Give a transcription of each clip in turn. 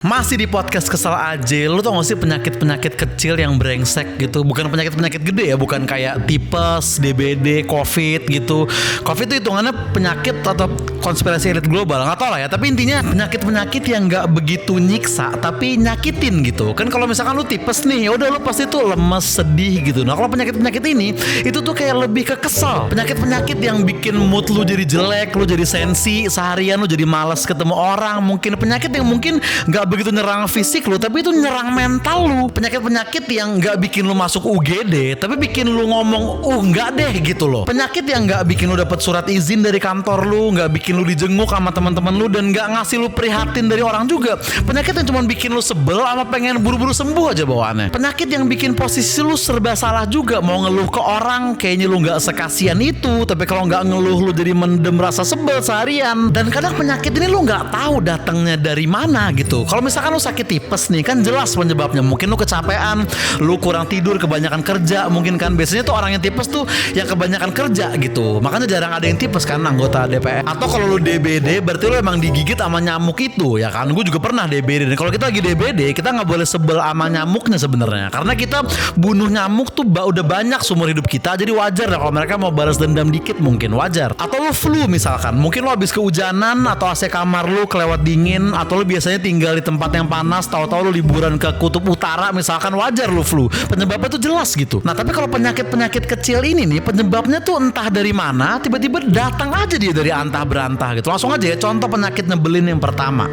Masih di podcast Kesel Aja. Lu tau gak sih penyakit-penyakit kecil yang brengsek gitu? Bukan penyakit-penyakit gede ya, bukan kayak tipes, DBD, COVID gitu. COVID itu hitungannya penyakit atau konspirasi elit global, gak tau lah ya. Tapi intinya penyakit-penyakit yang gak begitu nyiksa tapi nyakitin gitu. Kan kalau misalkan lu tipes nih, ya udah lu pasti tuh lemes, sedih gitu. Nah kalau penyakit-penyakit ini itu tuh kayak lebih ke kesel. Penyakit-penyakit yang bikin mood lu jadi jelek, lu jadi sensi, seharian lu jadi malas ketemu orang. Mungkin penyakit yang mungkin gak begitu nyerang fisik lu, tapi itu nyerang mental lu. Penyakit-penyakit yang gak bikin lu masuk UGD, tapi bikin lu ngomong, enggak deh gitu loh. Penyakit yang gak bikin lu dapet surat izin dari kantor lu, gak bikin lu dijenguk sama teman-teman lu, dan gak ngasih lu prihatin dari orang juga. Penyakit yang cuma bikin lu sebel sama pengen buru-buru sembuh aja bawaannya. Penyakit yang bikin posisi lu serba salah juga. Mau ngeluh ke orang, kayaknya lu gak sekasian itu, tapi kalau gak ngeluh lu jadi mendem rasa sebel seharian. Dan kadang penyakit ini lu gak tahu datangnya dari mana gitu. Kalau misalkan lu sakit tipes nih, kan jelas penyebabnya. Mungkin lu kecapean, lu kurang tidur, kebanyakan kerja. Mungkin kan biasanya tuh orang yang tipes tuh yang kebanyakan kerja gitu. Makanya jarang ada yang tipes kan, anggota DPR. Atau kalau lu DBD berarti lu emang digigit sama nyamuk itu ya kan. Gue juga pernah DBD. Dan kalau kita lagi DBD, kita nggak boleh sebel sama nyamuknya sebenarnya, karena kita bunuh nyamuk tuh udah banyak seumur hidup kita. Jadi wajar ya kalau mereka mau balas dendam dikit, mungkin wajar. Atau lu flu misalkan, mungkin lu habis kehujanan atau AC kamar lu kelewat dingin, atau lu biasanya tinggal di tempat yang panas, tahu-tahu lu liburan ke kutub utara misalkan, wajar lu flu. Penyebabnya tuh jelas gitu. Nah tapi kalau penyakit-penyakit kecil ini nih, penyebabnya tuh entah dari mana, tiba-tiba datang aja dia dari antah berantah gitu. Langsung aja ya, contoh penyakit nyebelin yang pertama,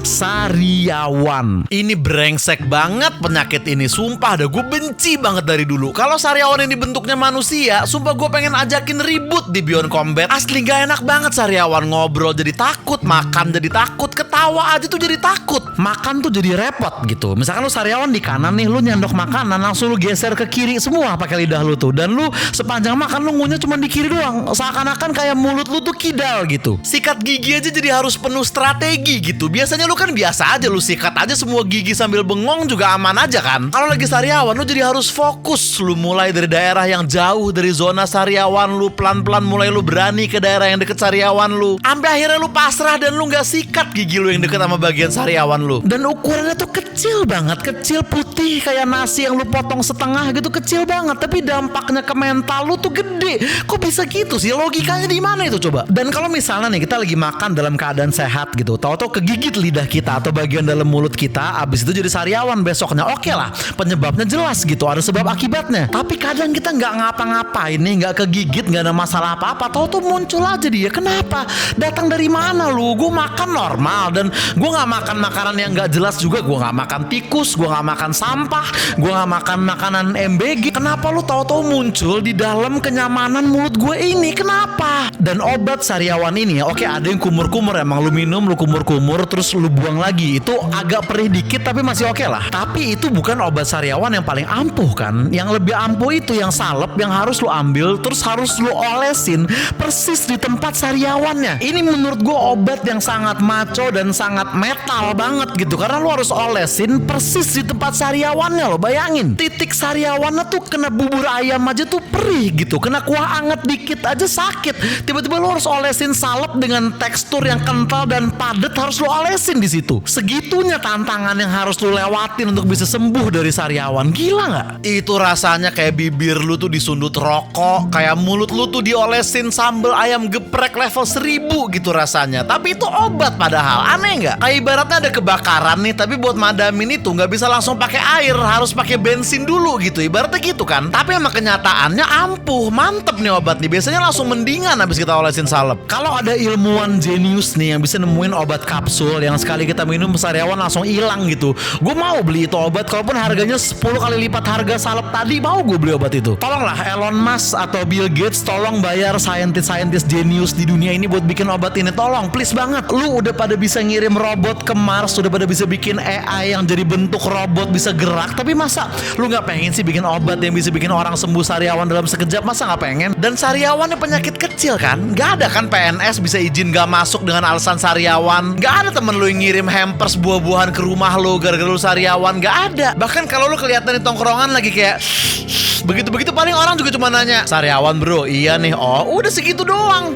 sariawan. Ini brengsek banget penyakit ini, sumpah dah, gue benci banget dari dulu. Kalau sariawan ini bentuknya manusia, sumpah gue pengen ajakin ribut di Beyond Combat. Asli gak enak banget sariawan, ngobrol jadi takut, makan jadi takut, ketawa aja tuh jadi takut, makan tuh jadi repot gitu. Misalkan lu sariawan di kanan nih, lu nyendok makanan langsung lu geser ke kiri semua pakai lidah lu tuh, dan lu sepanjang makan lu ngunyah cuma di kiri doang, seakan-akan kayak mulut lu tuh kidal gitu. Sikat gigi aja jadi harus penuh strategi gitu. Biasanya lu kan biasa aja, lu sikat aja semua gigi sambil bengong juga aman aja kan. Kalau lagi sariawan lu jadi harus fokus. Lu mulai dari daerah yang jauh dari zona sariawan lu, pelan-pelan mulai lu berani ke daerah yang deket sariawan lu, sampai akhirnya lu pasrah dan lu gak sikat gigi lu yang deket sama bagian sariawan lu. Dan ukurannya tuh kecil banget, kecil putih kayak nasi yang lu potong setengah gitu, kecil banget, tapi dampaknya ke mental lu tuh gede. Kok bisa gitu sih? Logikanya di mana itu coba? Dan kalau misalnya nih kita lagi makan dalam keadaan sehat gitu, tahu-tahu kegigit lidah kita atau bagian dalam mulut kita, abis itu jadi sariawan besoknya, oke lah, penyebabnya jelas gitu, ada sebab akibatnya. Tapi kadang kita nggak ngapa-ngapain nih, nggak kegigit, nggak ada masalah apa-apa, tahu-tahu muncul aja dia. Kenapa? Datang dari mana lu? Gue makan normal, dan gue nggak makan makanan yang nggak jelas juga. Gue nggak makan tikus, gue nggak makan sampah, gue nggak makan makanan MBG. Kenapa lu tahu-tahu muncul di dalam kenyamanan mulut gue ini? Kenapa? Dan obat sariawan ini ya, oke, ada yang kumur-kumur, emang lu minum, lu kumur-kumur terus lu buang lagi, itu agak perih dikit tapi masih oke lah. Tapi itu bukan obat sariawan yang paling ampuh kan. Yang lebih ampuh itu yang salep, yang harus lu ambil terus harus lu olesin persis di tempat sariawannya. Ini menurut gue obat yang sangat maco dan sangat metal banget gitu, karena lu harus olesin persis di tempat sariawannya. Lo bayangin, titik sariawannya tuh kena bubur ayam aja tuh perih gitu, kena kuah anget dikit aja sakit. Tiba-tiba lu harus olesin salep dengan tekstur yang kental dan padat, harus lu olesin di situ. Segitunya tantangan yang harus lu lewatin untuk bisa sembuh dari sariawan. Gila nggak? Itu rasanya kayak bibir lu tuh disundut rokok, kayak mulut lu tuh diolesin sambal ayam geprek level 1000 gitu rasanya. Tapi itu obat padahal, aneh nggak? Kayak ibaratnya ada kebakaran nih, tapi buat madamin itu nggak bisa langsung pakai air, harus pakai bensin dulu gitu, ibaratnya gitu kan. Tapi emang kenyataannya ampuh, mantep nih obat nih. Biasanya langsung mendingan habis kita olesin salep. Kalau ada ilmuwan jenius nih yang bisa nemuin obat kapsul yang sekali kita minum sariawan langsung hilang gitu, gue mau beli itu obat, kalaupun harganya 10 kali lipat harga salep tadi, mau gue beli obat itu. Tolonglah Elon Musk atau Bill Gates, tolong bayar saintis-saintis jenius di dunia ini buat bikin obat ini, tolong, please banget. Lu udah pada bisa ngirim robot ke Mars, udah pada bisa bikin AI yang jadi bentuk robot bisa gerak, tapi masa lu nggak pengen sih bikin obat yang bisa bikin orang sembuh sariawan dalam sekejap? Masa nggak pengen? Dan sariawannya penyakit kecil kan, nggak ada kan PNS bisa izin gak masuk dengan alasan sariawan. Nggak ada temen lu yang ngirim hampers buah-buahan ke rumah lu gara-gara lu sariawan, nggak ada. Bahkan kalau lu kelihatan di tongkrongan lagi kayak begitu-begitu, paling orang juga cuma nanya, sariawan bro? Iya nih. Oh udah segitu doang.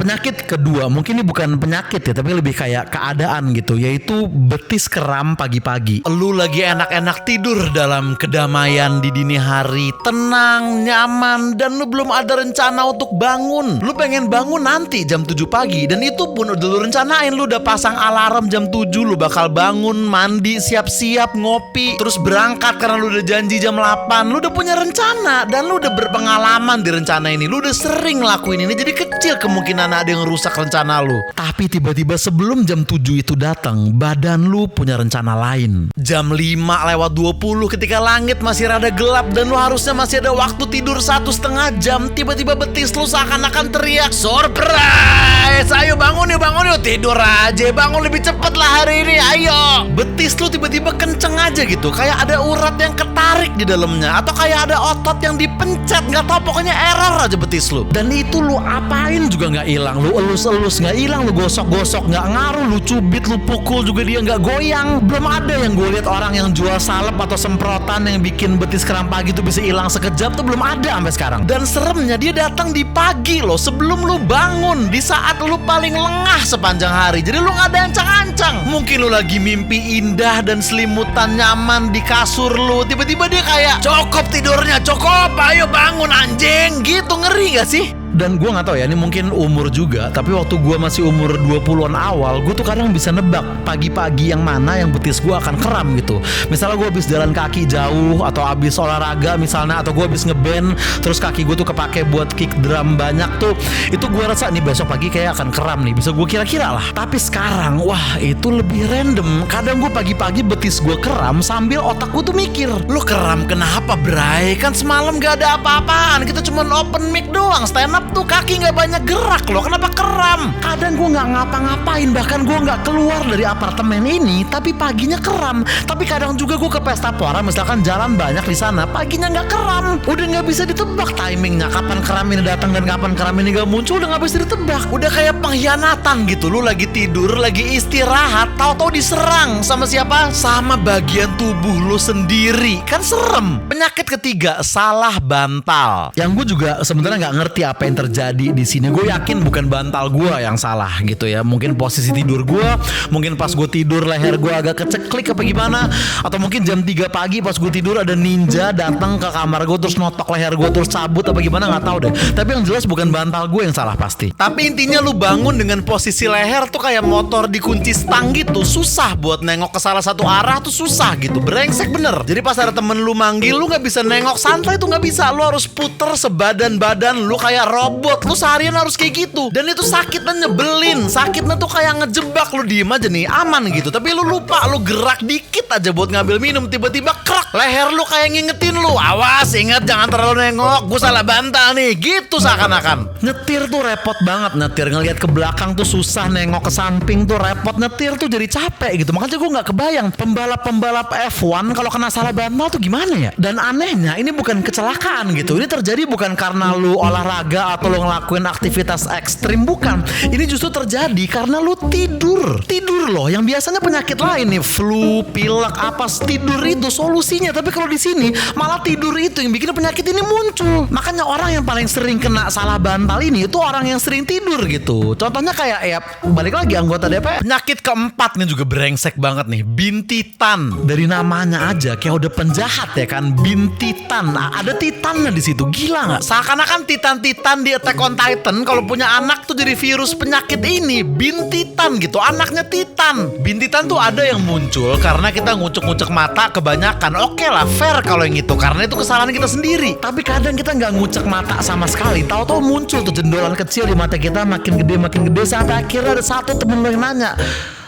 Penyakit kedua, mungkin ini bukan penyakit ya, tapi lebih kayak keadaan gitu, yaitu betis kram pagi-pagi. Lu lagi enak-enak tidur dalam kedamaian di dini hari, tenang, nyaman, dan lu belum ada rencana untuk bangun. Lu pengen bangun nanti jam 7 pagi, dan itu pun udah lu rencanain. Lu udah pasang alarm jam 7, lu bakal bangun, mandi, siap-siap, ngopi, terus berangkat karena lu udah janji jam 8. Lu udah punya rencana, dan lu udah berpengalaman di rencana ini. Lu udah sering ngelakuin ini, jadi kecil kemungkinan ada yang rusak rencana lu. Tapi tiba-tiba sebelum jam 7 itu datang, badan lu punya rencana lain. Jam 5:20 ketika langit masih rada gelap dan lu harusnya masih ada waktu tidur 1,5 jam, tiba-tiba betis lu seakan-akan teriak, "Surprise! Ayo bangun yuk, tidur aja, bangun lebih cepet lah hari ini, ayo." Betis lu tiba-tiba kenceng aja gitu, kayak ada urat yang ketarik di dalamnya, atau kayak ada otot yang dipencet, nggak tahu, pokoknya error aja betis lu. Dan itu lu apain juga nggak hilang, lu elus-elus nggak hilang, lu gosok-gosok nggak ngaruh, lu cubit, lu pukul juga dia nggak goyang. Belum ada yang gue lihat orang yang jual salep atau semprotan yang bikin betis kram pagi tuh bisa hilang sekejap tuh, belum ada sampai sekarang. Dan seremnya dia datang di pagi loh, sebelum lu bangun, di saat lu paling lengah sepanjang hari. Jadi lu nggak ada ancang-ancang. Mungkin lu lagi mimpi indah dan selimutan nyaman di kasur lu, tiba-tiba dia kayak, "Cukup tidurnya, cukup, ayo bangun anjing." Gitu, ngeri gak sih? Dan gue gak tahu ya, ini mungkin umur juga, tapi waktu gue masih umur 20-an awal, gue tuh kadang bisa nebak pagi-pagi yang mana yang betis gue akan kram gitu. Misalnya gue habis jalan kaki jauh, atau habis olahraga misalnya, atau gue habis ngeband, terus kaki gue tuh kepake buat kick drum banyak tuh, itu gue rasa nih besok pagi kayak akan kram nih, bisa gue kira-kira lah. Tapi sekarang, wah itu lebih random. Kadang gue pagi-pagi betis gue kram sambil otak gue tuh mikir, "Lu kram kenapa Bray? Kan semalam gak ada apa-apaan, kita cuma open mic doang, stand up tuh kaki nggak banyak gerak loh, kenapa kram?" Kadang gue nggak ngapa-ngapain, bahkan gue nggak keluar dari apartemen ini, tapi paginya kram. Tapi kadang juga gue ke pesta pora, misalkan jalan banyak di sana, paginya nggak kram. Udah nggak bisa ditebak timingnya, kapan kram ini datang dan kapan kram ini nggak muncul, udah nggak bisa ditebak. Udah kayak pengkhianatan gitu, lu lagi tidur, lagi istirahat, tahu-tahu diserang sama siapa? Sama bagian tubuh lu sendiri, kan serem. Penyakit ketiga, salah bantal. Yang gue juga sebenarnya nggak ngerti apa yang terjadi di sini. Gue yakin bukan bantal gue yang salah gitu ya. Mungkin posisi tidur gue, mungkin pas gue tidur leher gue agak keceklik apa gimana, atau mungkin jam 3 pagi pas gue tidur ada ninja datang ke kamar gue terus notok leher gue terus cabut apa gimana, nggak tahu deh. Tapi yang jelas bukan bantal gue yang salah pasti. Tapi intinya lu bangun dengan posisi leher tuh kayak motor dikunci stang gitu, susah buat nengok ke salah satu arah tuh susah gitu, brengsek bener. Jadi pas ada temen lu manggil, lu nggak bisa nengok santai tuh nggak bisa, lu harus puter sebadan-badan lu kayak robot, lu seharian harus kayak gitu. Dan itu sakitnya nyebelin, sakitnya tuh kayak ngejebak. Lu diem aja nih, aman gitu, tapi lu lupa, lu gerak dikit aja buat ngambil minum, tiba-tiba krak, leher lu kayak ngingetin lu, "Awas, ingat jangan terlalu nengok, gue salah bantal nih." Gitu seakan-akan. Nyetir tuh repot banget, nyetir ngeliat ke belakang tuh susah, nengok ke samping tuh repot, nyetir tuh jadi capek gitu. Makanya gue nggak kebayang pembalap F1 kalau kena salah bantal tuh gimana ya. Dan anehnya ini bukan kecelakaan gitu, ini terjadi bukan karena lu olahraga atau lu ngelakuin aktivitas ekstrim, bukan. Ini justru terjadi karena lu tidur loh. Yang biasanya penyakit lain nih, flu, pilek, apa, tidur itu solusinya. Tapi kalau di sini malah tidur itu yang bikin penyakit ini muncul. Makanya orang yang paling sering kena salah bantal ini itu orang yang sering tidur gitu. Contohnya kayak ya balik lagi anggota DPR. Penyakit keempat nih juga brengsek banget nih, bintitan. Dari namanya aja kayak udah penjahat ya kan, bintitan. Nah, ada titannya di situ, gila nggak? Seakan-akan titan-titan di Attack on Titan kalau punya anak tuh jadi virus penyakit ini, bintitan gitu, anaknya titan. Bintitan tuh ada yang muncul karena kita ngucek-ngucek mata kebanyakan. Oke lah, fair kalau yang itu, karena itu kesalahan kita sendiri. Tapi kadang kita nggak ngucek mata sama sekali, tahu-tahu muncul tuh jendolan kecil di mata kita, makin gede sampai akhirnya ada satu temen lo yang nanya,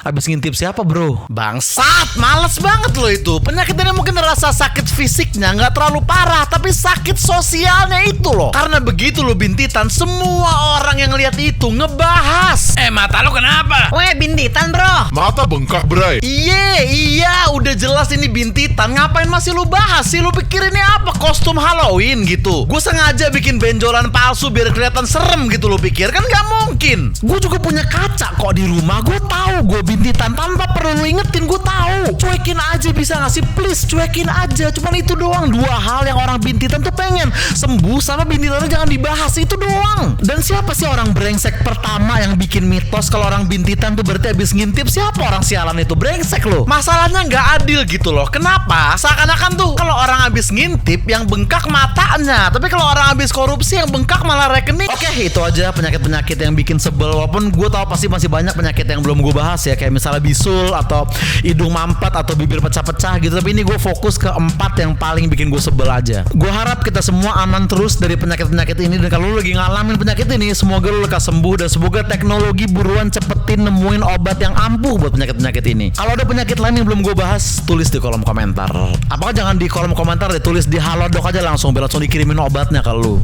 "Abis ngintip siapa bro?" Bangsat, males banget lo itu. Penyakit ini mungkin rasa sakit fisiknya nggak terlalu parah, tapi sakit sosialnya itu loh. Karena begitu lo bintitan, semua orang yang lihat itu ngebahas, "Mata lo kenapa? Weh, bintitan bro. Mata bengkak, Bray. Iya, udah jelas ini bintitan. Ngapain masih lu bahas sih? Lu pikir ini apa? Kostum Halloween gitu? Gue sengaja bikin benjolan palsu biar kelihatan serem gitu, lu pikir? Kan gak mungkin. Gue juga punya kaca kok di rumah. Gue tahu gue bintitan tanpa perlu lu ingetin. Gue tahu. Cuekin aja bisa gak sih? Please, cuekin aja. Cuman itu doang. Dua hal yang orang bintitan tuh pengen. Sembuh sama bintitannya jangan dibahas. Itu doang. Dan siapa sih orang brengsek pertama yang bikin mitos kalau orang bintitan tuh berarti habis ngintip? Siapa orang sialan itu? Brengsek loh. Masalahnya nggak adil gitu loh. Kenapa? Seakan-akan tuh kalau orang habis ngintip yang bengkak matanya, tapi kalau orang habis korupsi yang bengkak malah rekening. Oke, itu aja penyakit-penyakit yang bikin sebel. Walaupun gue tahu pasti masih banyak penyakit yang belum gue bahas ya, kayak misalnya bisul atau hidung mampet atau bibir pecah-pecah gitu. Tapi ini gue fokus ke 4 yang paling bikin gue sebel aja. Gue harap kita semua aman terus dari penyakit-penyakit ini. Dan kalau lu lagi ngalamin penyakit ini, semoga lu lekas sembuh dan semoga teknologi buruan cepetin nemuin obat yang ampuh buat penyakit-penyakit ini. Kalau ada penyakit lain yang belum gue bahas, tulis di kolom komentar. Apakah jangan di kolom komentar deh, tulis di Halodoc aja langsung biar langsung dikirimin obatnya ke lu.